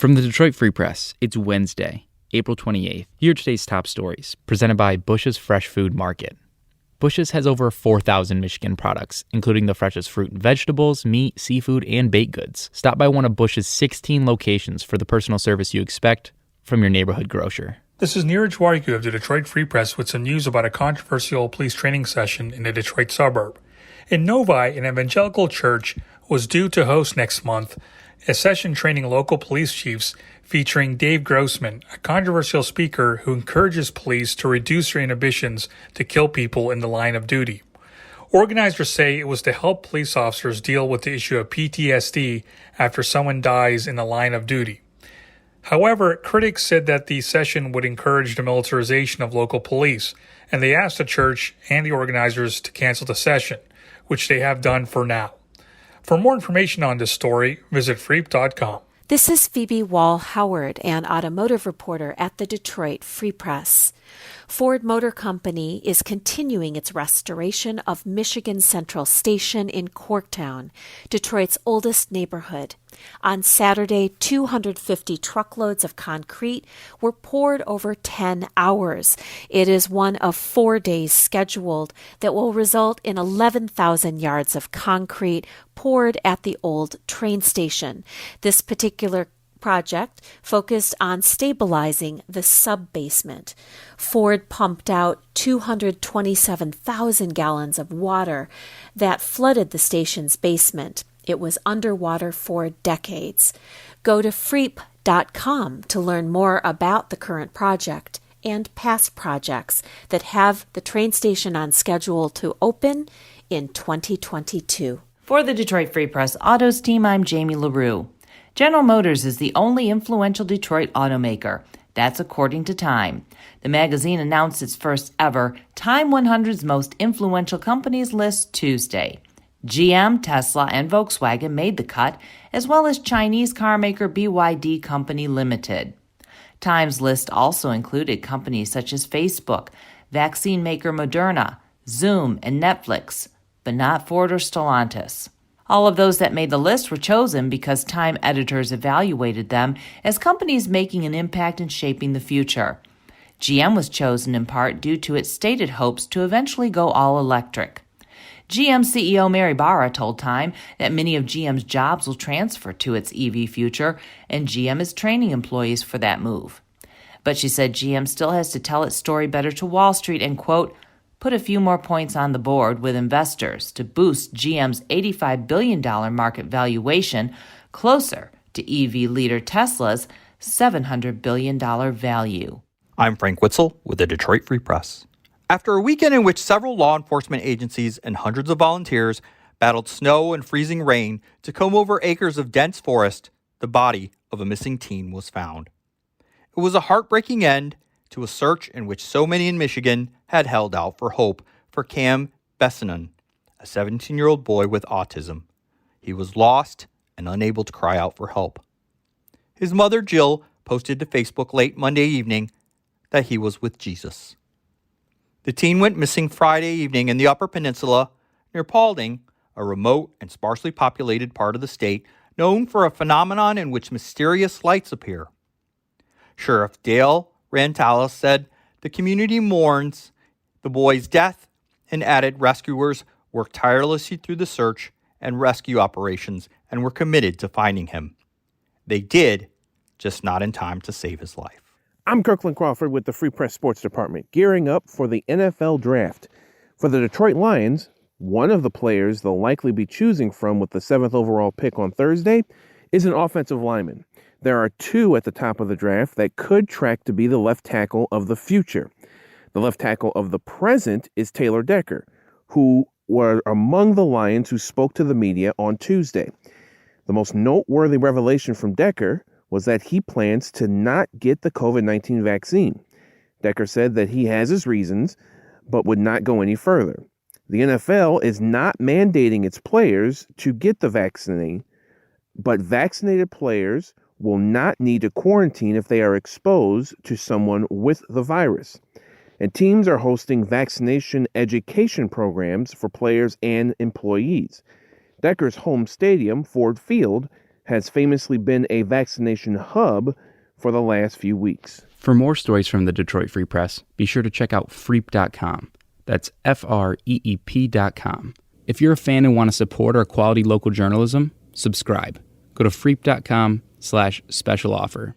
From the Detroit Free Press, it's Wednesday, April 28th. Here are today's top stories, presented by Bush's Fresh Food Market. Bush's has over 4,000 Michigan products, including the freshest fruit and vegetables, meat, seafood, and baked goods. Stop by one of Bush's 16 locations for the personal service you expect from your neighborhood grocer. This is Neeraj Warikoo of the Detroit Free Press with some news about a controversial police training session in a Detroit suburb. In Novi, an evangelical church was due to host next month a session training local police chiefs featuring Dave Grossman, a controversial speaker who encourages police to reduce their inhibitions to kill people in the line of duty. Organizers say it was to help police officers deal with the issue of PTSD after someone dies in the line of duty. However, critics said that the session would encourage the militarization of local police, and they asked the church and the organizers to cancel the session, which they have done for now. For more information on this story, visit freep.com. This is Phoebe Wall-Howard, an automotive reporter at the Detroit Free Press. Ford Motor Company is continuing its restoration of Michigan Central Station in Corktown, Detroit's oldest neighborhood. On Saturday, 250 truckloads of concrete were poured over 10 hours. It is one of 4 days scheduled that will result in 11,000 yards of concrete poured at the old train station. This particular project focused on stabilizing the sub-basement. Ford pumped out 227,000 gallons of water that flooded the station's basement. It was underwater for decades. Go to freep.com to learn more about the current project and past projects that have the train station on schedule to open in 2022. For the Detroit Free Press Autos team, I'm Jamie LaRue. General Motors is the only influential Detroit automaker. That's according to Time. The magazine announced its first ever Time 100's Most Influential Companies list Tuesday. GM, Tesla, and Volkswagen made the cut, as well as Chinese carmaker BYD Company Limited. Time's list also included companies such as Facebook, vaccine maker Moderna, Zoom, and Netflix, but not Ford or Stellantis. All of those that made the list were chosen because Time editors evaluated them as companies making an impact in shaping the future. GM was chosen in part due to its stated hopes to eventually go all electric. GM CEO Mary Barra told Time that many of GM's jobs will transfer to its EV future, and GM is training employees for that move. But she said GM still has to tell its story better to Wall Street and, quote, put a few more points on the board with investors to boost GM's $85 billion market valuation closer to EV leader Tesla's $700 billion value. I'm Frank Witzel with the Detroit Free Press. After a weekend in which several law enforcement agencies and hundreds of volunteers battled snow and freezing rain to comb over acres of dense forest, the body of a missing teen was found. It was a heartbreaking end to a search in which so many in Michigan had held out for hope for Cam Bessanon, a 17-year-old boy with autism. He was lost and unable to cry out for help. His mother, Jill, posted to Facebook late Monday evening that he was with Jesus. The teen went missing Friday evening in the Upper Peninsula near Paulding, a remote and sparsely populated part of the state known for a phenomenon in which mysterious lights appear. Sheriff Dale Rantalis said the community mourns the boy's death and added rescuers worked tirelessly through the search and rescue operations and were committed to finding him. They did, just not in time to save his life. I'm Kirkland Crawford with the Free Press Sports Department, gearing up for the NFL Draft. For the Detroit Lions, one of the players they'll likely be choosing from with the 7th overall pick on Thursday is an offensive lineman. There are 2 at the top of the draft that could track to be the left tackle of the future. The left tackle of the present is Taylor Decker, who were among the Lions who spoke to the media on Tuesday. The most noteworthy revelation from Decker was that he plans to not get the COVID-19 vaccine. Decker said that he has his reasons, but would not go any further. The NFL is not mandating its players to get the vaccine, but vaccinated players will not need to quarantine if they are exposed to someone with the virus. And teams are hosting vaccination education programs for players and employees. Decker's home stadium, Ford Field, has famously been a vaccination hub for the last few weeks. For more stories from the Detroit Free Press, be sure to check out freep.com. That's FREEP.com. If you're a fan and want to support our quality local journalism, subscribe. Go to freep.com/special offer.